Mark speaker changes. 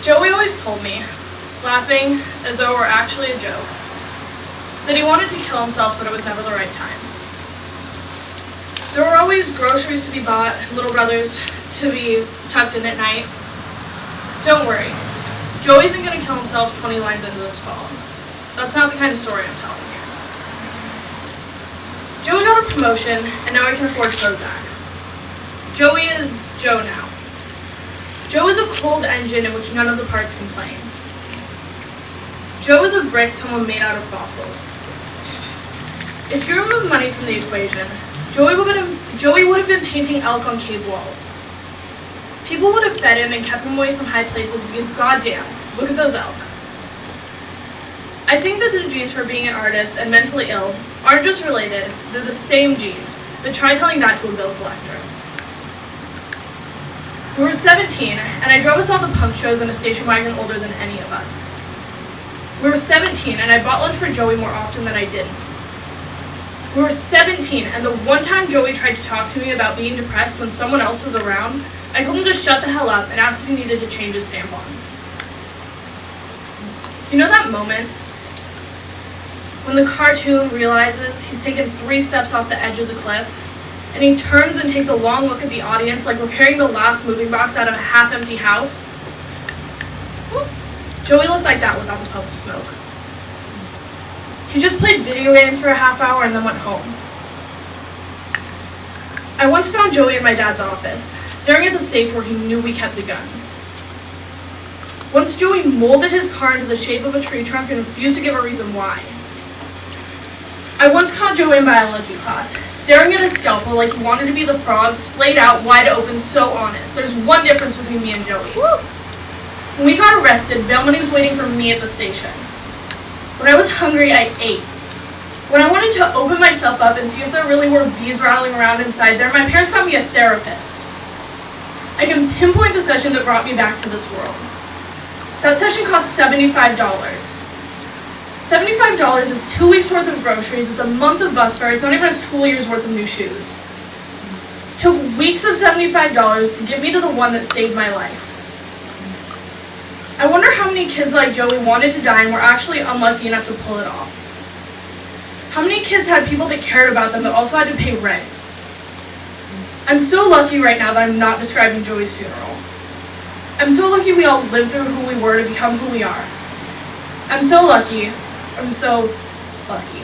Speaker 1: Joey always told me, laughing as though it were actually a joke, that he wanted to kill himself, but it was never the right time. There were always groceries to be bought, little brothers to be tucked in at night. Don't worry, Joey isn't going to kill himself 20 lines into this poem. That's not the kind of story I'm telling here. Joey got a promotion, and now he can afford Prozac. Joey is Joe now. Joe is a cold engine in which none of the parts complain. Joe is a brick someone made out of fossils. If you remove money from the equation, Joey would have been painting elk on cave walls. People would have fed him and kept him away from high places because, goddamn, look at those elk. I think that the genes for being an artist and mentally ill aren't just related, they're the same gene, but try telling that to a bill collector. We were 17, and I drove us all to punk shows in a station wagon older than any of us. We were 17, and I bought lunch for Joey more often than I didn't. We were 17, and the one time Joey tried to talk to me about being depressed when someone else was around, I told him to shut the hell up and asked if he needed to change his tampon. You know that moment when the cartoon realizes he's taken 3 steps off the edge of the cliff, and he turns and takes a long look at the audience like we're carrying the last moving box out of a half-empty house? Joey looked like that without the puff of smoke. He just played video games for a half hour and then went home. I once found Joey in my dad's office, staring at the safe where he knew we kept the guns. Once Joey molded his car into the shape of a tree trunk and refused to give a reason why. I once caught Joey in biology class, staring at his scalpel like he wanted to be the frog, splayed out, wide open, so honest. There's one difference between me and Joey. When we got arrested, bail money was waiting for me at the station. When I was hungry, I ate. When I wanted to open myself up and see if there really were bees rattling around inside there, my parents got me a therapist. I can pinpoint the session that brought me back to this world. That session cost $75. $75 is 2 weeks worth of groceries, it's a month of bus fare, it's not even a school year's worth of new shoes. It took weeks of $75 to get me to the one that saved my life. I wonder how many kids like Joey wanted to die and were actually unlucky enough to pull it off. How many kids had people that cared about them but also had to pay rent? I'm so lucky right now that I'm not describing Joey's funeral. I'm so lucky we all lived through who we were to become who we are. I'm so lucky. I'm so lucky.